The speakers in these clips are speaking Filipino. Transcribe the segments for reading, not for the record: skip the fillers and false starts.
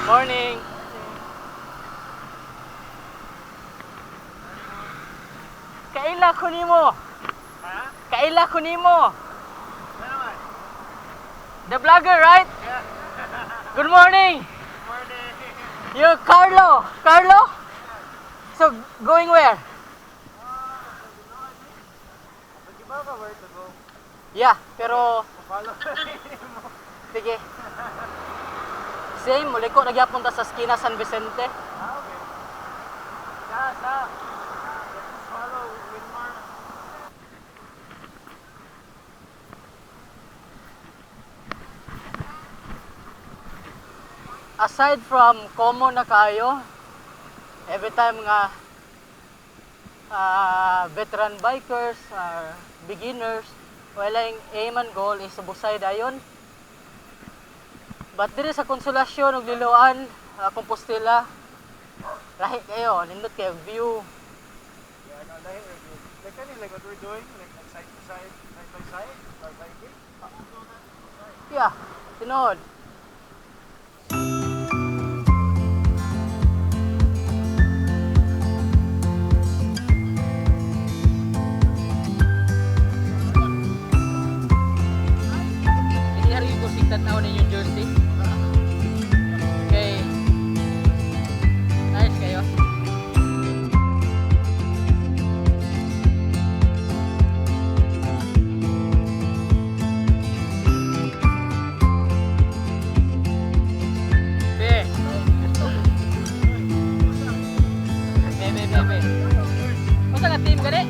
Morning. Kaila ko nimo. Ha? Kaila ko nimo. Ano naman? The vlogger, right? Yeah. Good morning. Morning. You Carlo. Carlo? So going where? Di ba ka where to go? Yeah, pero Follow mo. sige. Same, muli ko nagyapon ta sa skina San Vicente. Ah, okay. Sa. Let's follow with more. Aside from common na kayo, every time nga veteran bikers or beginners, walang aim and goal is subusay dayon. But diri sa Konsolasyon ug Liloan, Compostela, lahi kayo, nindot kayo view. Yeah, no, like what we're doing, like side to side, side by side, or biking. Yeah, tinood. Hindi hari ko sigtan na ninyo jersey. Okay. Nice kayo. Be. Masa nga team gani?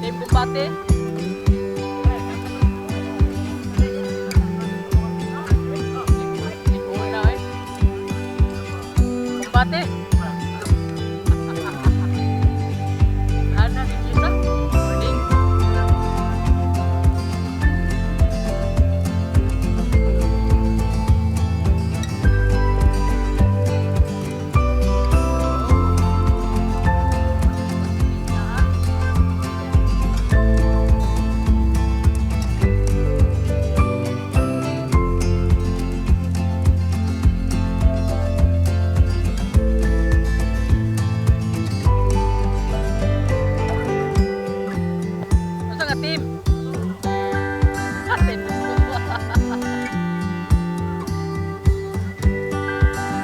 Team kumbate? Una eh. Kumbate? Ano ni Kinsa? Morning. Masa nga team? Atin.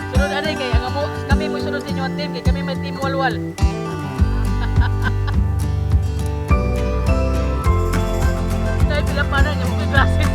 Sunod anay kay ang amo kami mo sunod sa inyo ang team kay kami may team walwal. Dahil pila pa na yung glasses.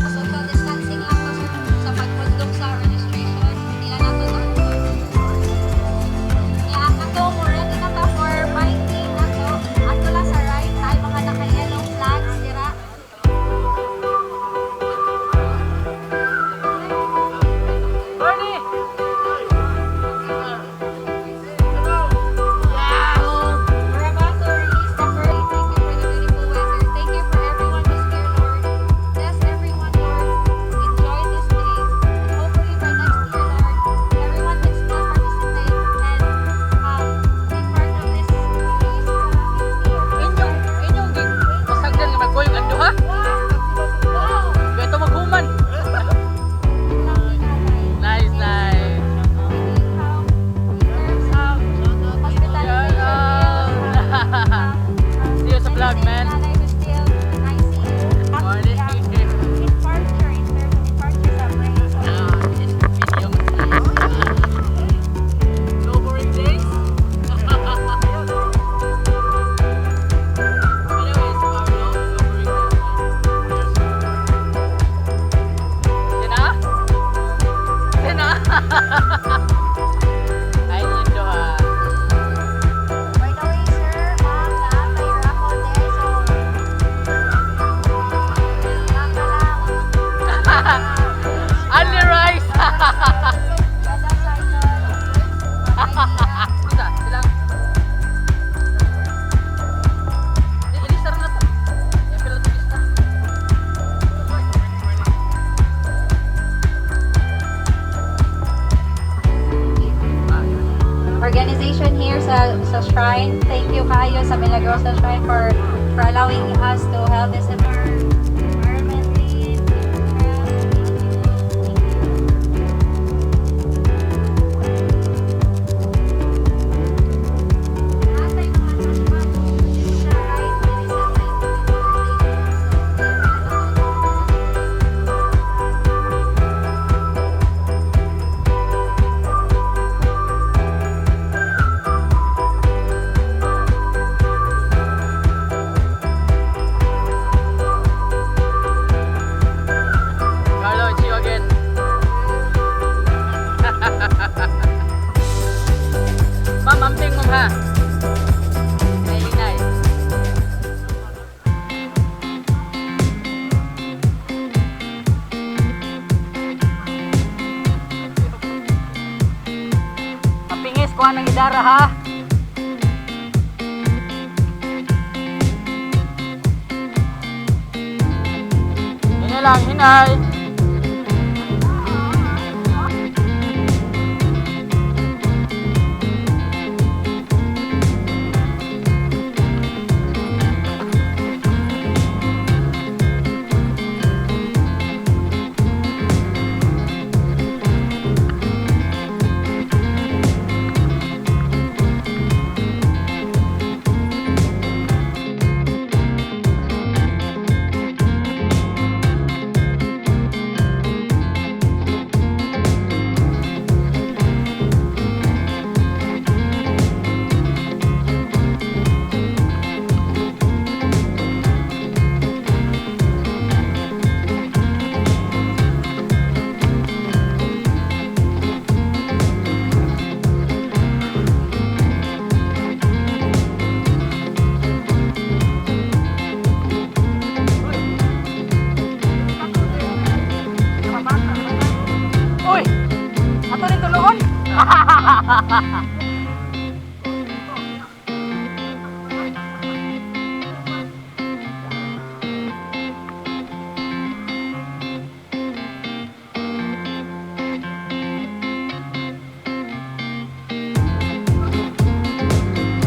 Social distancing lang to sa pagpundok sa registration. Hindi na nato na. Yeah, ato mo ready na ta for biking ato. Ato lang sa right tayo mga naka-yellow flags dira. Bernie! We're about to release the bird. Thank you for the beautiful weather. Thank you for everyone who's here, Lord. Bless everyone, Lord. Enjoy this day. And hopefully by next year, Lord, everyone can still participate and be part of this feast. Inyong pasagdan nga magkoyong ando ha? Wow! Kaya ito maghuman. Nice, nice. See you sa vlog, man. Morning. No boring days? Anyways, Carlo, no boring days. Sina? Sina? thank you kayo sa Milagrosa Shrine for allowing us to have this environmentally. Carlo, see you again. Ma'am, amping mo ha. Nainay. Mapingis ko ang idara ha. Hinay lang, hinay. Uy! Ato rin tuloon!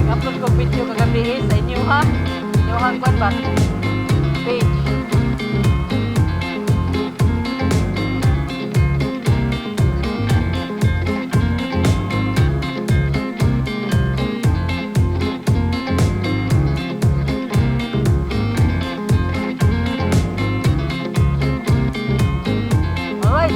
Nag-upload ko video kagabi sa inyo ha. Inyong kwan ba? Page. Alright.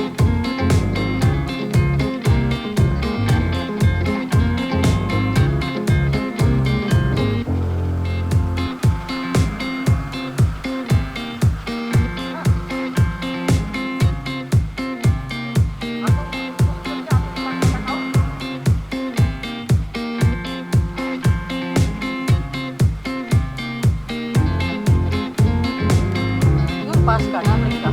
Yung pas ka na, ka.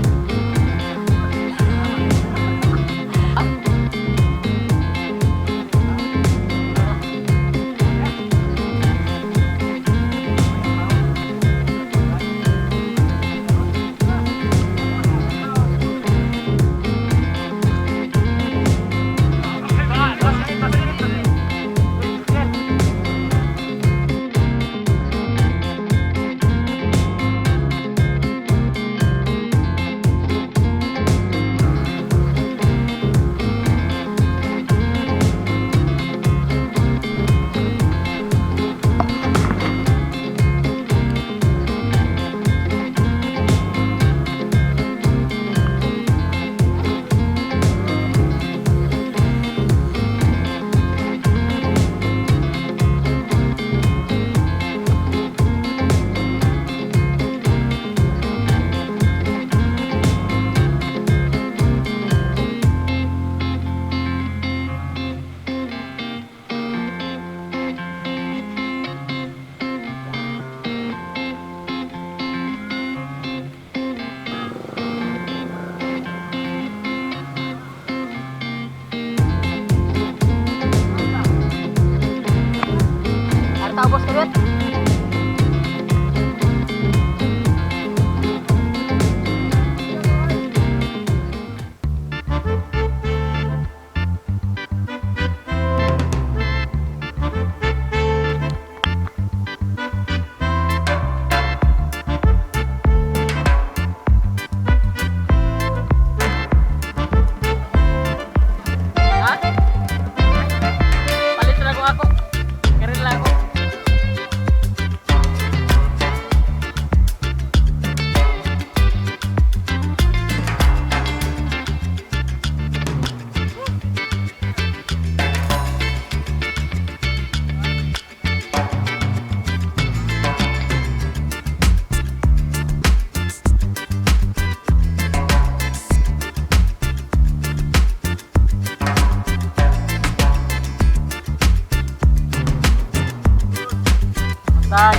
Tapos ulit. Tan.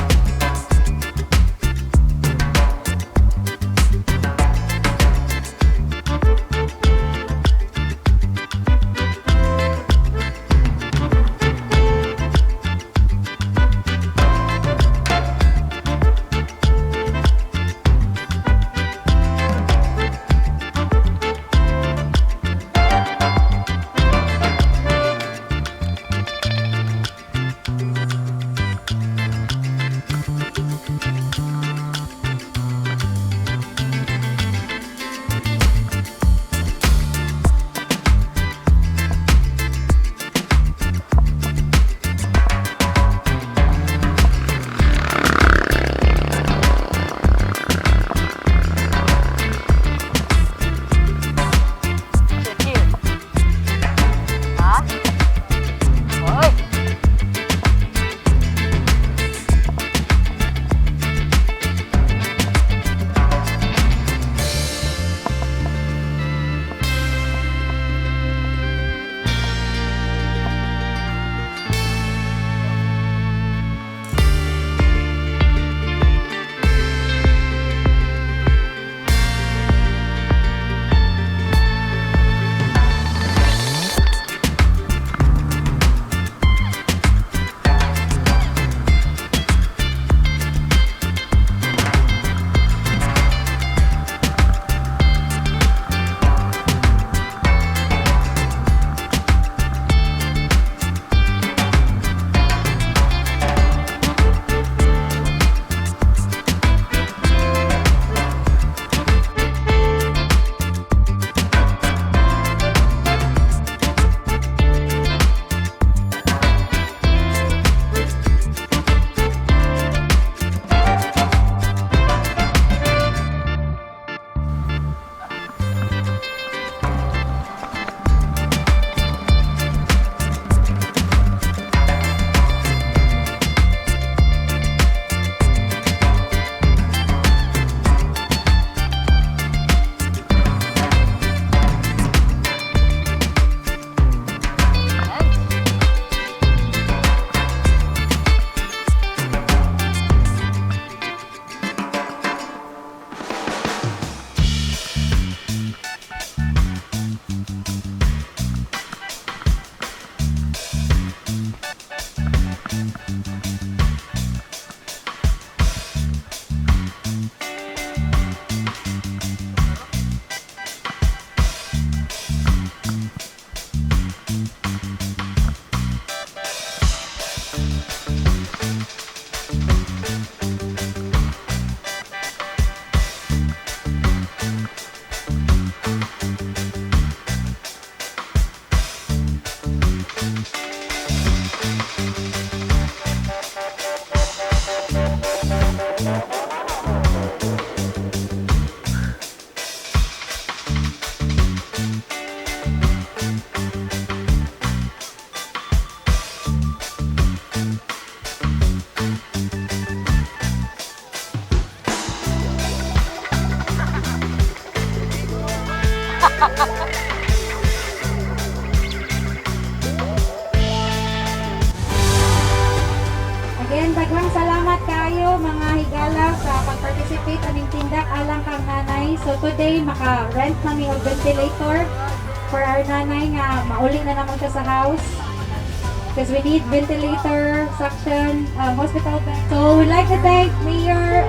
Again, daghang salamat kayo mga higala sa pag-participate aning Tindak Alang Kang Nanay. So today, maka-rent nami og ventilator for our nanay nga mauling na naman siya sa house. Because we need ventilator suction, hospital bed. So we'd like to thank Mayor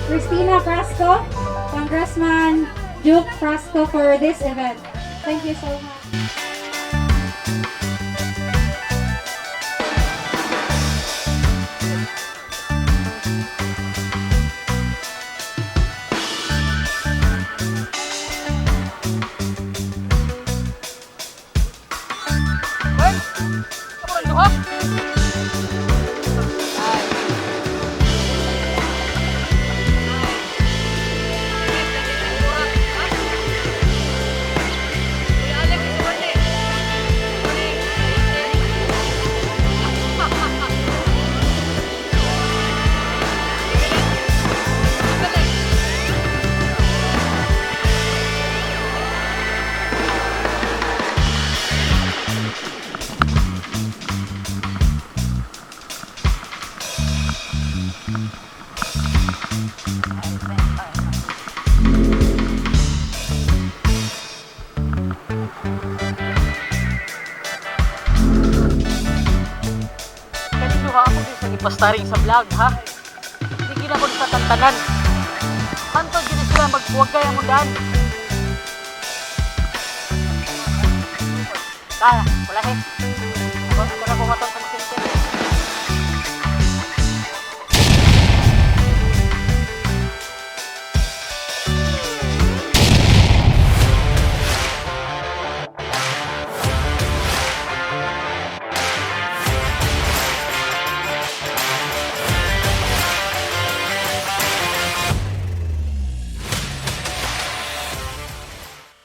Christina Frasco, Congressman Duke Frasco for this event. Thank you so much. Alex, Kaniluha ako din sa ipastaring sa vlog, ha? Hindi ginabon sa tantanan. Hantod gina sila magpuwagay ang mundan. Kaya, wala